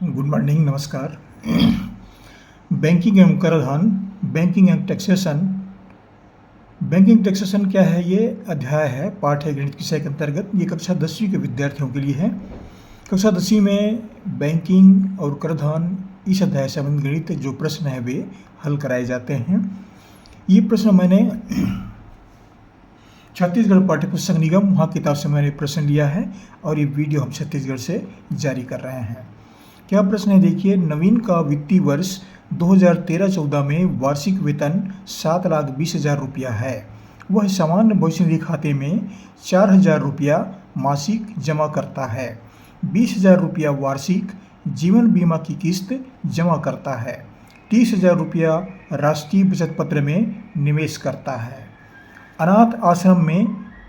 Good morning, नमस्कार। Banking एवं कराधान, banking and taxation. Banking taxation क्या है? ये अध्याय है, पाठ है गणित विषय के अंतर्गत। ये कक्षा 10वीं के विद्यार्थियों के लिए है। कक्षा 10वीं में बैंकिंग और कराधान इस अध्याय से संबंधित गणित जो प्रश्न है वे हल कराए जाते हैं। ये प्रश्न मैंने छत्तीसगढ़ पाठ्य पुस्तक निगम वहाँ किताब से मैंने प्रश्न लिया है और ये वीडियो हम छत्तीसगढ़ से जारी कर रहे हैं। क्या प्रश्न है? देखिए, नवीन का वित्तीय वर्ष 2013-14 में वार्षिक वेतन 7,20,000 रुपया है। वह सामान्य भविष्य निधि खाते में 4,000 रुपया मासिक जमा करता है। 20,000 रुपया वार्षिक जीवन बीमा की किस्त जमा करता है। 30,000 रुपया राष्ट्रीय बचत पत्र में निवेश करता है। अनाथ आश्रम में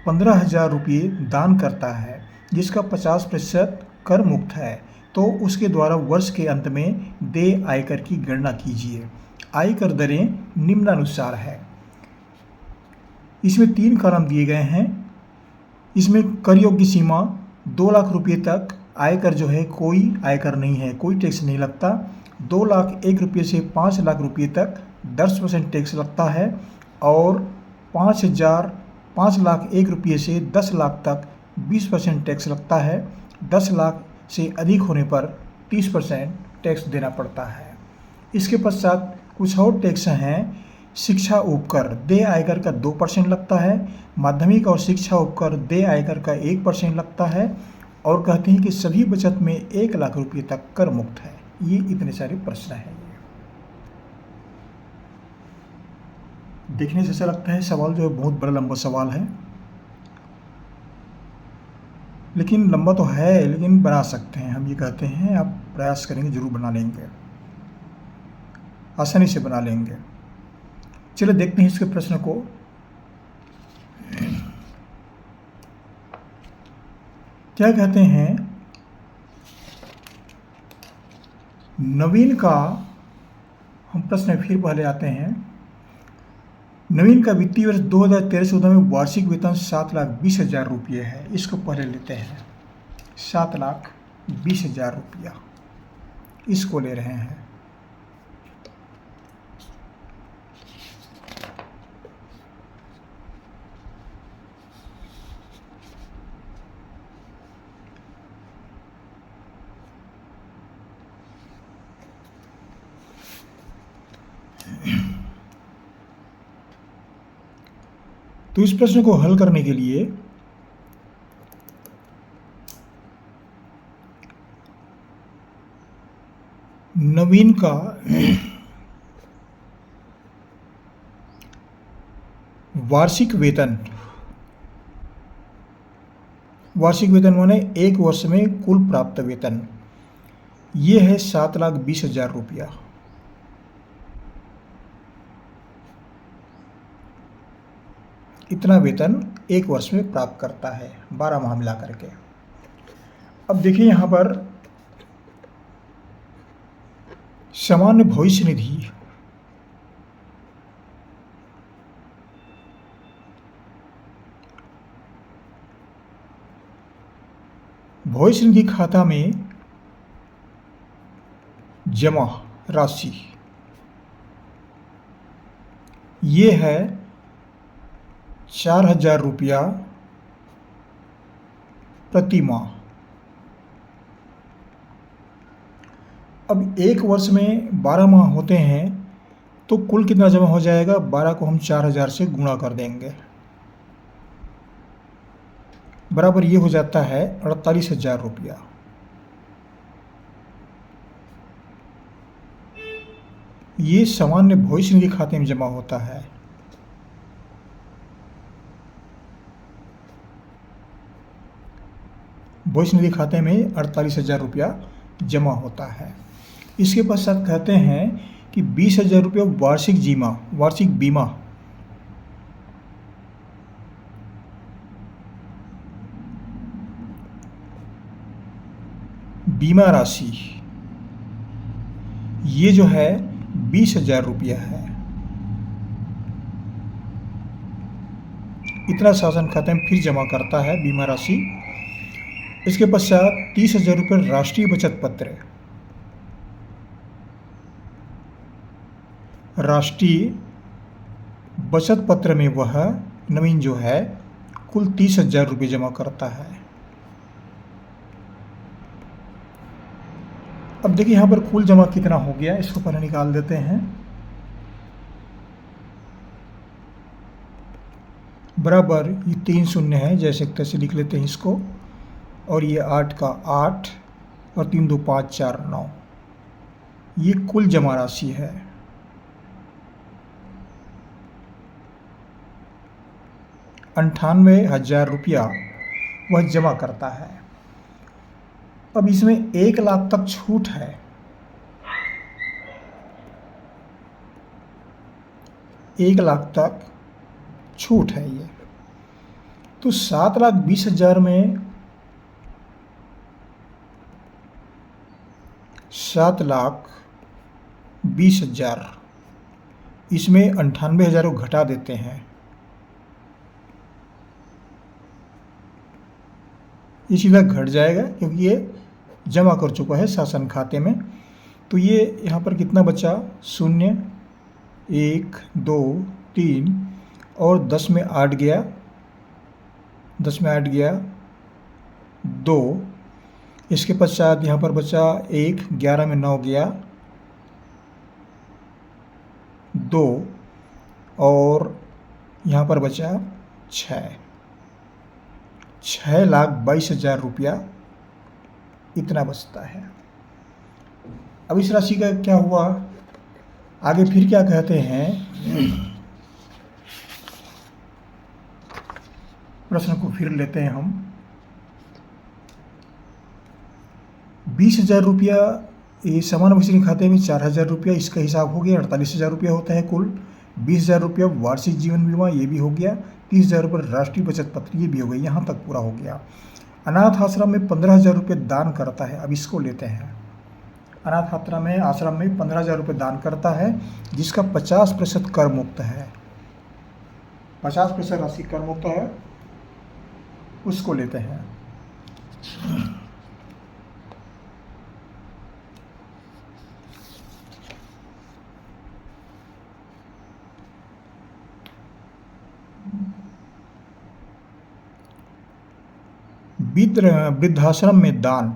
15,000 रुपये दान करता है, जिसका 50% कर मुक्त है। तो उसके द्वारा वर्ष के अंत में देय आयकर की गणना कीजिए। आयकर दरें निम्नानुसार है। इसमें 3 कॉलम दिए गए हैं। इसमें कर योग्य सीमा 2 लाख रुपये तक आयकर जो है कोई आयकर नहीं है, कोई टैक्स नहीं लगता। 2,01,000 रुपये से 5 लाख रुपये तक 10% टैक्स लगता है और 5,01,000 रुपये से 10 लाख तक 20% टैक्स लगता है। 10 लाख से अधिक होने पर 30% टैक्स देना पड़ता है। इसके पश्चात कुछ और टैक्स हैं। शिक्षा उपकर देय आयकर का 2% लगता है। माध्यमिक और शिक्षा उपकर देय आयकर का 1% लगता है और कहते हैं कि सभी बचत में 1 लाख रुपये तक कर मुक्त है। ये इतने सारे प्रश्न हैं। देखने से ऐसा लगता है सवाल जो है बहुत बड़ा लंबा सवाल है, लेकिन लंबा तो है, लेकिन बना सकते हैं। हम ये कहते हैं आप प्रयास करेंगे जरूर बना लेंगे, आसानी से बना लेंगे। चलिए देखते हैं इसके प्रश्न को। क्या कहते हैं? नवीन का, हम प्रश्न फिर पहले आते हैं। नवीन का वित्तीय वर्ष 2013-14 में वार्षिक वेतन 7,20,000 रुपये है। इसको पहले लेते हैं। 7,20,000 रुपया इसको ले रहे हैं। तो इस प्रश्न को हल करने के लिए नवीन का वार्षिक वेतन माने 1 वर्ष में कुल प्राप्त वेतन, ये है 7,20,000 रुपया। इतना वेतन 1 वर्ष में प्राप्त करता है, 12 माह मिला करके। अब देखिए यहाँ पर सामान्य भविष्य निधि, भविष्य निधि खाता में जमा राशि ये है 4,000 रुपया प्रति माह। अब 1 वर्ष में 12 माह होते हैं तो कुल कितना जमा हो जाएगा? 12 को हम 4,000 से गुणा कर देंगे, बराबर ये हो जाता है 48,000 रुपया। ये सामान्य भविष्य निधि खाते में जमा होता है। भविष्य निधि खाते में 48,000 रुपया जमा होता है। इसके पश्चात कहते हैं कि 20,000 रुपया वार्षिक बीमा राशि ये जो है 20,000 रुपया है। इतना शासन खाते में फिर जमा करता है बीमा राशि। इसके पश्चात 30,000 रुपये राष्ट्रीय बचत पत्र, राष्ट्रीय बचत पत्र में वह नवीन जो है कुल 30,000 रुपये जमा करता है। अब देखिए यहाँ पर कुल जमा कितना हो गया, इसको पहले निकाल देते हैं। बराबर ये 3 शून्य है, जैसे एक तरह से लिख लेते हैं इसको, और ये 8 का 8 और 3 2 5 4 9, ये कुल जमा राशि है। ₹98,000 वह जमा करता है। अब इसमें 1 लाख तक छूट है। 1 लाख तक छूट है ये, तो 7,20,000 में 7,20,000 इसमें 98,000 को घटा देते हैं। ये सीधा घट जाएगा क्योंकि ये जमा कर चुका है शासन खाते में। तो ये यहाँ पर कितना बचा, 0 1 2 3 और 10 में 8 गया, 10 में 8 गया 2, इसके पश्चात यहाँ पर बचा 1, 11 में 9 गया 2 और यहाँ पर बचा 6,22,000 रुपया इतना बचता है। अब इस राशि का क्या हुआ, आगे फिर क्या कहते हैं, प्रश्न को फिर लेते हैं हम। 20,000 रुपया ये सामान्य बचत खाते में 4,000 रुपया, इसका हिसाब हो गया। 48,000 रुपया होता है कुल। 20,000 रुपया वार्षिक जीवन बीमा, ये भी हो गया। 30,000 रुपये राष्ट्रीय बचत पत्र, ये भी हो गया। यहाँ तक पूरा हो गया। अनाथ आश्रम में 15,000 रुपये दान करता है। अब इसको लेते हैं। अनाथ आश्रम में 15,000 रुपये दान करता है, जिसका 50% कर मुक्त है। 50% राशि कर मुक्त है, उसको लेते हैं। वृद्धाश्रम में दान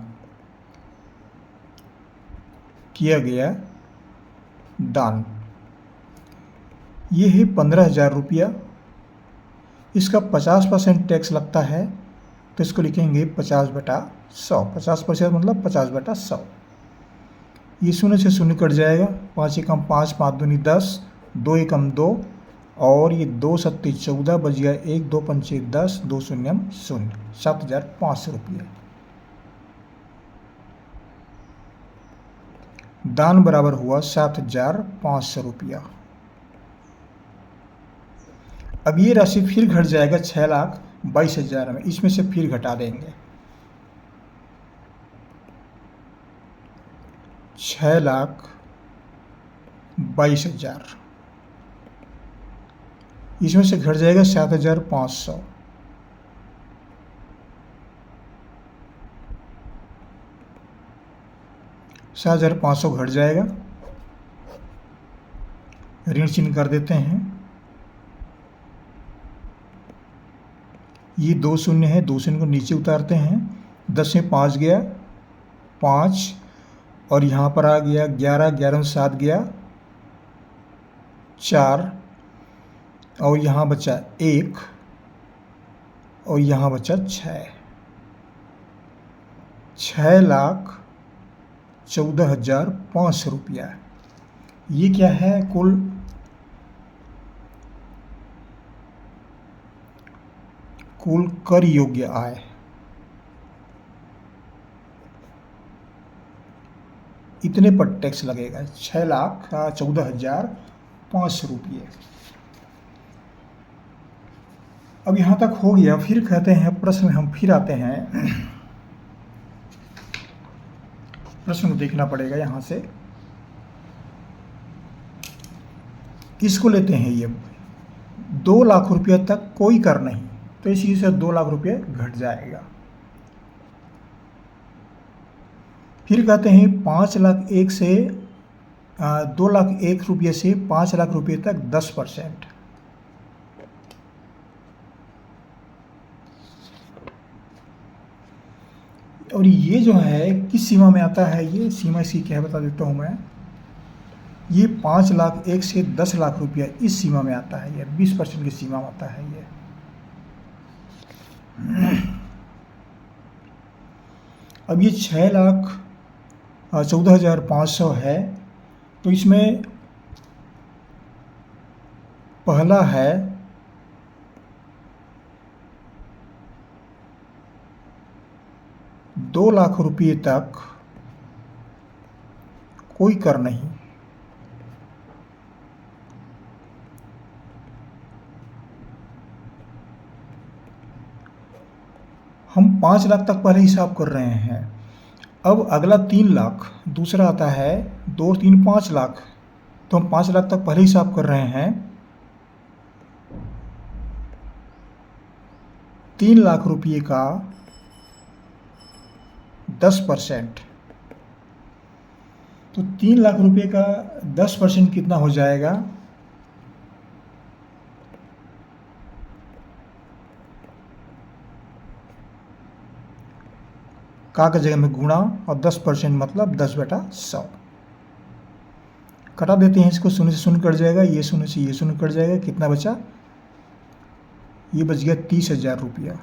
किया गया दान, ये है 15,000 रुपया। इसका 50% टैक्स लगता है, तो इसको लिखेंगे 50/100। 50% मतलब 50/100। ये 0 से 0 कट जाएगा। 5 एकम 5, 5 दूनी 10, 2 एकम 2 और ये 2 सत्ते 14 बच गया 1, 2 पंचे 10, 2 शून्यम 0, 7,500 रुपये। दान बराबर हुआ 7,500 रुपया। अब ये राशि फिर घट जाएगा 6,22,000 में, इसमें से फिर घटा देंगे 6,22,000, इसमें से घट जाएगा 7,500। 7,500 घट जाएगा, ऋण चिन्ह कर देते हैं। ये 2 शून्य है, 2 शून्य को नीचे उतारते हैं। 10 में 5 गया 5 और यहाँ पर आ गया 11, 11 में 7 गया 4 और यहाँ बचा 1 और यहाँ बचा 6,14,500 रुपया। ये क्या है, कुल कर योग्य आय। इतने पर टैक्स लगेगा 6,14,500 रुपये। अब यहाँ तक हो गया। फिर कहते हैं प्रश्न में हम फिर आते हैं। प्रश्न को देखना पड़ेगा यहाँ से। इसको लेते हैं, ये 2 लाख रुपये तक कोई कर नहीं, तो इसी से 2 लाख रुपये घट जाएगा। फिर कहते हैं 5 लाख 1 से 2,01,000 से 5,00,000 रुपये तक 10%। और ये जो है किस सीमा में आता है, ये सीमा इसकी क्या है बता देता हूँ मैं। ये 5,01,000 से 10,00,000 रुपया इस सीमा में आता है, ये 20% की सीमा में आता है ये। अब ये 6,14,500 है, तो इसमें पहला है 2,00,000 रुपये तक कोई कर नहीं। हम 5,00,000 तक पहले हिसाब कर रहे हैं। अब अगला 3,00,000, दूसरा आता है 2, 3, 5,00,000, तो हम 5,00,000 तक पहले हिसाब कर रहे हैं। 3,00,000 रुपये का 10%, तो 3,00,000 रुपये का 10% कितना हो जाएगा? का जगह में गुणा और 10% मतलब 10/100। कटा देते हैं इसको, 0 से 0 कट जाएगा, ये 0 से ये 0 कट जाएगा, कितना बचा? ये बच गया 30,000 रुपया।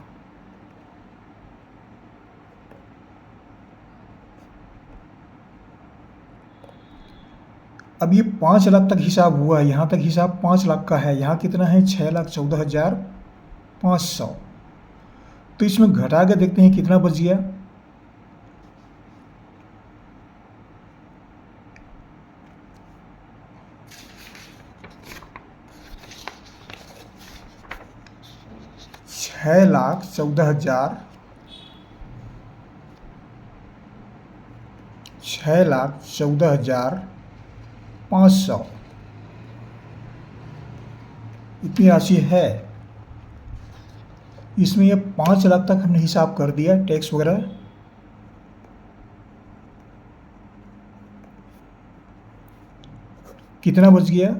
अब ये 5,00,000 तक हिसाब हुआ है, यहाँ तक हिसाब 5,00,000 का है, यहाँ कितना है? 6,14,500। तो इसमें घटा के देखते हैं कितना बच गया। $6,14,500 इतनी राशि है। इसमें ये 5,00,000 तक हमने हिसाब कर दिया, टैक्स वगैरह। कितना बच गया?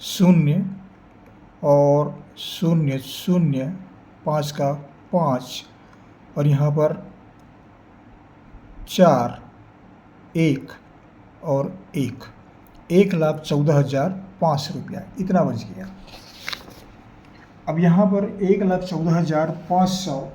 0 और 0, 0, 5 का 5, और यहाँ पर 4, 1 और 1, 1,14,500 रुपया इतना बच गया। अब यहाँ पर 1,14,500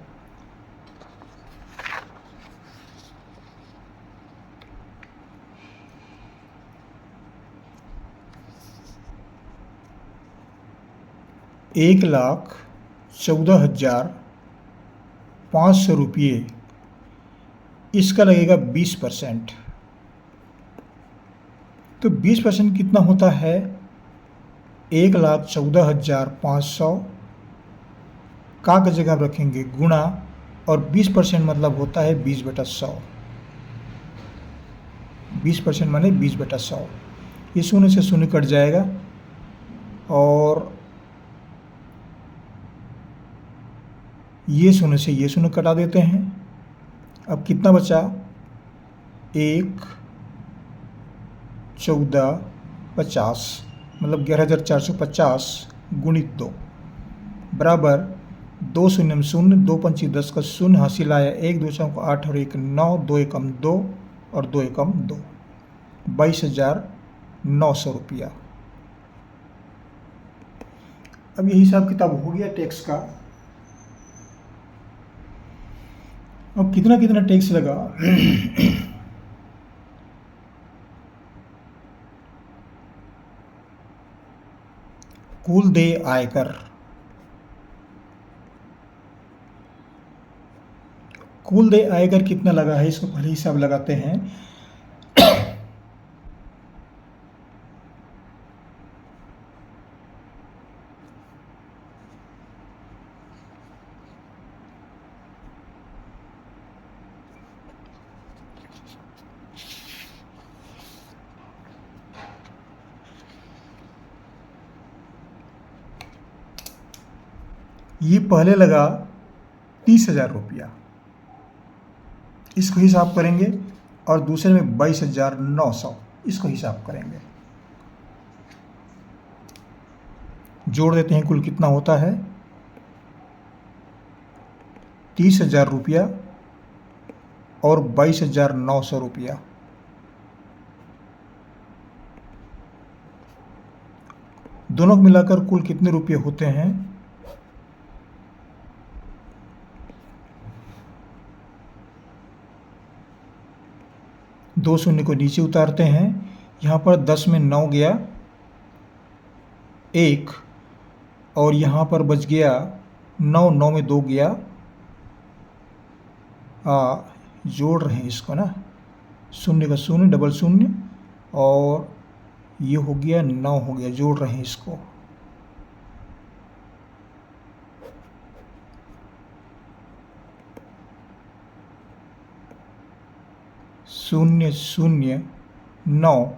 1,14,500 रुपये, इसका लगेगा 20%। तो 20% कितना होता है? 1,14,500 का जगह आप रखेंगे गुणा, और 20% मतलब होता है 20/100। 20% माने 20/100। ये 0 से 0 कट जाएगा, और ये 0 से ये 0 कटा देते हैं। अब कितना बचा? 1,14,50 मतलब 11,450 गुणित 2 बराबर 2 0 0, 2 पंची 10 का 0 हासिल आया, 1 2 4 8 और 1 9, 2 एकम 2 और 2 एकम 2, 22,900 रुपया। अब ये हिसाब किताब हो गया टैक्स का। अब कितना कितना टैक्स लगा? कुल देय आयकर, कुल देय आयकर कितना लगा है, इसको पहले हिसाब लगाते हैं। ये पहले लगा 30,000 रुपया, इसको हिसाब करेंगे, और दूसरे में 22,900, इसको हिसाब करेंगे। जोड़ देते हैं, कुल कितना होता है 30,000 रुपया और 22,900 रुपया। दोनों को मिलाकर कुल कितने रुपये होते हैं 2 शून्य को नीचे उतारते हैं। यहाँ पर 10 में 9 गया 1 और यहाँ पर बच गया 9, 9 में 2 गया। जोड़ रहे हैं इसको ना, शून्य का शून्य, डबल शून्य और ये हो गया 9 हो गया। जोड़ रहे हैं इसको, शून्य शून्य 9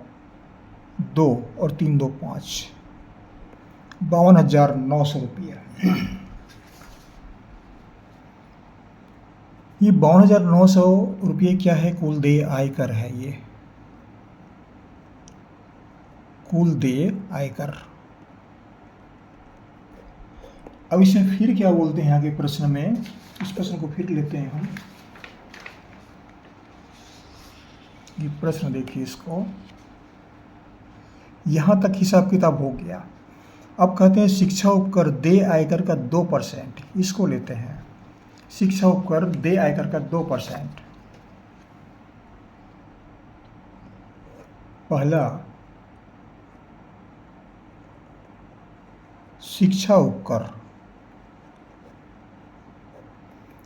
2 और 3 2 5, 52,900 रुपया। ये 52,900 रुपये क्या है, कुल देय आयकर है। ये कुल देय आयकर। अब इसमें फिर क्या बोलते हैं आगे प्रश्न में, इस प्रश्न को फिर लेते हैं हम। ये प्रश्न देखिए, इसको यहां तक हिसाब किताब हो गया। अब कहते हैं शिक्षा उपकर देय आयकर का 2%, इसको लेते हैं। शिक्षा उपकर देय आयकर का 2%। पहला शिक्षा उपकर,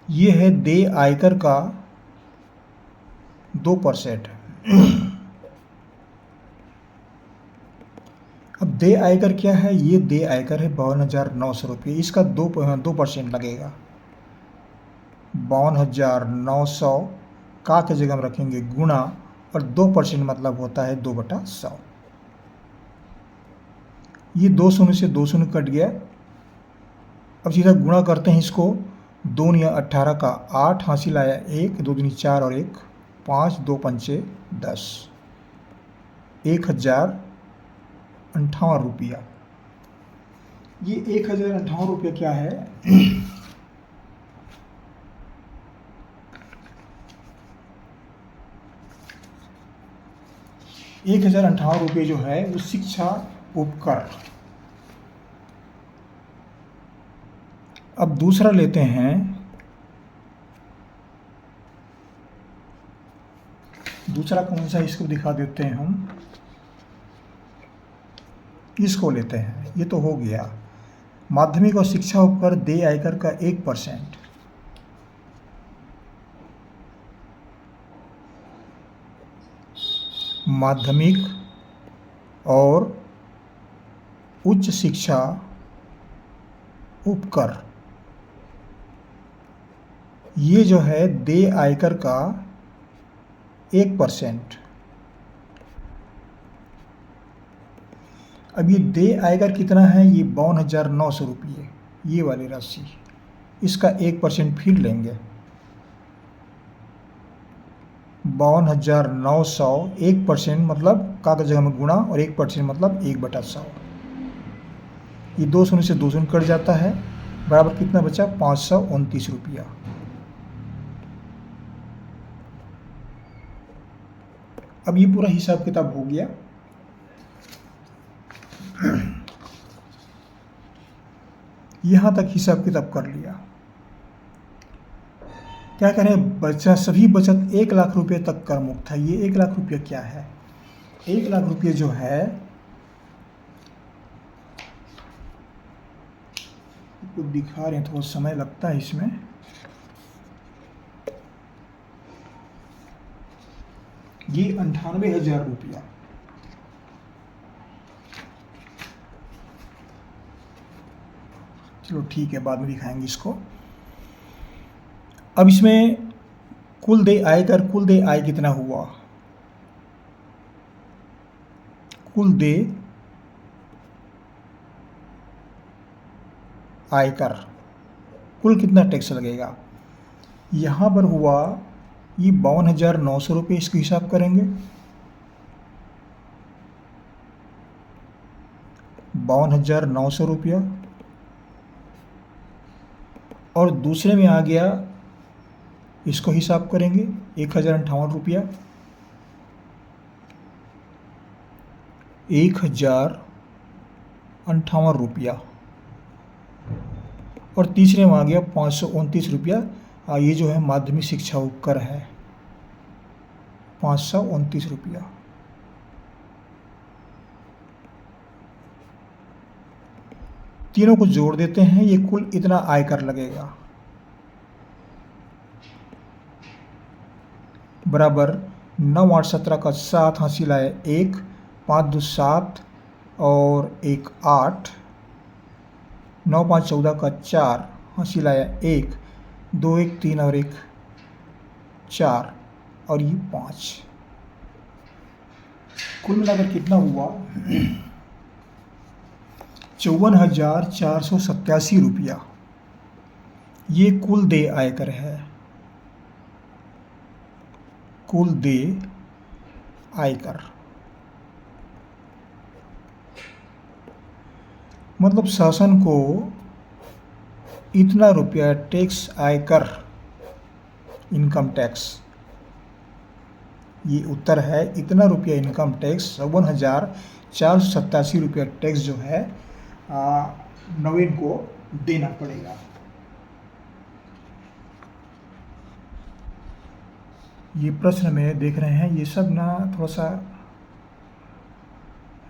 ये है देय आयकर का 2%। अब देय आयकर क्या है, ये देय आयकर है 52,900 रुपये। इसका 2% लगेगा। 52,900 का के जगह में रखेंगे गुणा और 2% मतलब होता है 2/100। ये 2 शून्य से 2 शून्य कट गया। अब सीधा गुणा करते हैं इसको। 2 या 18 का 8 हासिल आया 1, 2 दूनी 4 और 1 5, 2 पंचे 10, 1,058 रुपया। ये 1,058 रुपया क्या है, 1,058 रुपये जो है वो शिक्षा उपकर। अब दूसरा लेते हैं, दूसरा कौन सा, इसको दिखा देते हैं हम। इसको लेते हैं, ये तो हो गया माध्यमिक और शिक्षा उपकर देय आयकर का 1%। माध्यमिक और उच्च शिक्षा उपकर, ये जो है देय आयकर का 1%। अब ये देय आयकर कितना है, ये 52,900 रुपये, ये वाली राशि। इसका 1% फिर लेंगे। 52,900 1% मतलब का जगह में गुणा और 1% मतलब 1/100। ये 2 शून्य से 2 शून्य कट जाता है, बराबर कितना बचा 529 रुपया। अब ये पूरा हिसाब किताब हो गया। यहां तक हिसाब किताब कर लिया। क्या करें, बचा सभी बचत 1 लाख रुपए तक कर मुक्त है। ये 1 लाख रुपये क्या है, 1 लाख रुपये जो है तो दिखा रहे हैं, थोड़ा समय लगता है इसमें। ये 98,000 रुपया। चलो ठीक है, बाद में दिखाएंगे इसको। अब इसमें कुल देय आयकर, कुल देय आय कितना हुआ, कुल देय आयकर, कुल कितना टैक्स लगेगा। यहाँ पर हुआ ये 52,900 रुपये। इसका हिसाब करेंगे। 52,900 रुपया। और दूसरे में आ गया, इसको हिसाब करेंगे, 1,058 रुपया, 1,058 रुपया। और तीसरे में आ गया 529 रुपया। ये जो है माध्यमिक शिक्षा उपकर है, 529 रुपया। तीनों को जोड़ देते हैं, ये कुल इतना आयकर लगेगा, बराबर 9 8 17 का 7 हासिल आए 1, 5 2 7 और 1 8, 9 5 14 का 4 हासिल आया 1, 2 1 3 और 1 4 और ये 5। कुल मिलाकर कितना हुआ? 54,487 रुपया। ये कुल देय आयकर है, कुल देय आयकर। मतलब शासन को इतना रुपया टैक्स, आयकर, इनकम टैक्स, ये उत्तर है, इतना रुपया इनकम टैक्स, 54,487 रुपया टैक्स जो है नवीन को देना पड़ेगा। ये प्रश्न में देख रहे हैं, ये सब ना थोड़ा सा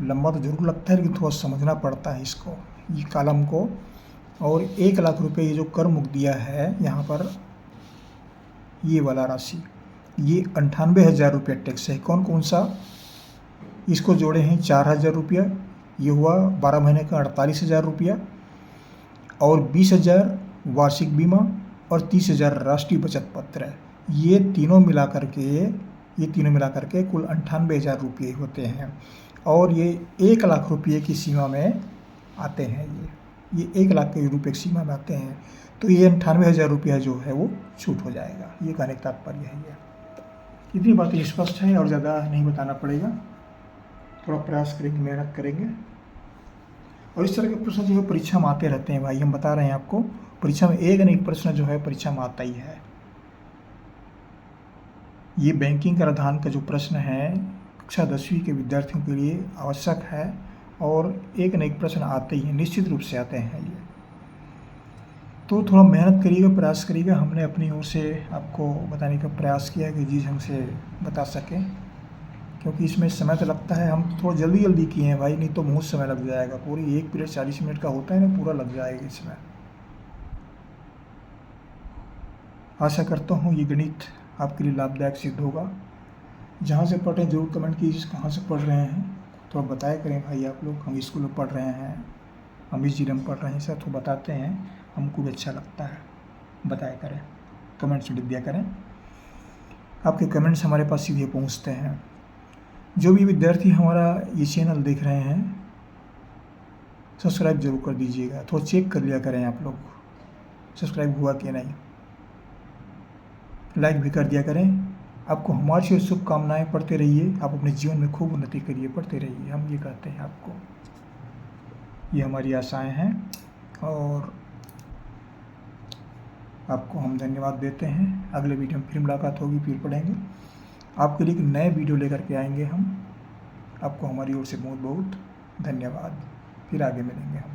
लंबा तो जरूर लगता है, लेकिन थोड़ा समझना पड़ता है इसको, ये कॉलम को। और 1 लाख रुपए ये जो कर मुक्त दिया है यहाँ पर, ये वाला राशि, ये 98,000 रुपया टैक्स है। कौन कौन सा? इसको जोड़े हैं 4,000 रुपया, ये हुआ 12 महीने का 48,000 रुपया, और 20,000 वार्षिक बीमा और 30,000 राष्ट्रीय बचत पत्र है। ये तीनों मिला करके कुल 98,000 रुपये होते हैं। और ये 1 लाख रुपये की सीमा में आते हैं, ये 1 लाख रुपये की सीमा में आते हैं। तो ये 98,000 रुपया जो है वो छूट हो जाएगा। ये कहने का तात्पर्य है। ये इतनी बातें स्पष्ट है और ज़्यादा नहीं बताना पड़ेगा, थोड़ा प्रयास करेंगे, मेहनत करेंगे। और इस तरह के प्रश्न जो है परीक्षा में आते रहते हैं भाई, हम बता रहे हैं आपको, परीक्षा में एक न एक प्रश्न जो है परीक्षा में आता ही है। ये बैंकिंग कराधान का जो प्रश्न है कक्षा 10वीं के विद्यार्थियों के लिए आवश्यक है, और एक न एक प्रश्न आते ही हैं, निश्चित रूप से आते हैं ये। तो थोड़ा मेहनत करिएगा, प्रयास करिएगा। हमने अपनी ओर से आपको बताने का प्रयास किया कि जिस ढंग से बता सकें, क्योंकि इसमें समय तो लगता है। हम थोड़ा जल्दी किए हैं भाई, नहीं तो बहुत समय लग जाएगा। पूरी एक पीरियड 40 मिनट का होता है ना, पूरा लग जाएगा इसमें। आशा करता हूँ ये गणित आपके लिए लाभदायक सिद्ध होगा। जहाँ से पढ़ रहे हैं जरूर कमेंट कीजिए, कहाँ से पढ़ रहे हैं थोड़ा बताया करें भाई आप लोग। हम स्कूल में पढ़ रहे हैं, हम इस जिले में पढ़ रहे हैं, सर तो बताते हैं, हमको भी अच्छा लगता है। बताया करें, कमेंट्स लिख दिया करें। आपके कमेंट्स हमारे पास सीधे पहुँचते हैं। जो भी विद्यार्थी हमारा ये चैनल देख रहे हैं, सब्सक्राइब जरूर कर दीजिएगा। थोड़ा चेक कर लिया करें आप लोग सब्सक्राइब हुआ कि नहीं, लाइक भी कर दिया करें। आपको हमारी से शुभकामनाएं, पढ़ते रहिए, आप अपने जीवन में खूब उन्नति करिए, पढ़ते रहिए, हम ये कहते हैं आपको। ये हमारी आशाएं हैं और आपको हम धन्यवाद देते हैं। अगले वीडियो में फिर मुलाकात होगी, फिर पढ़ेंगे। आपके लिए एक नए वीडियो लेकर के आएंगे हम। आपको हमारी ओर से बहुत बहुत धन्यवाद। फिर आगे मिलेंगे हम।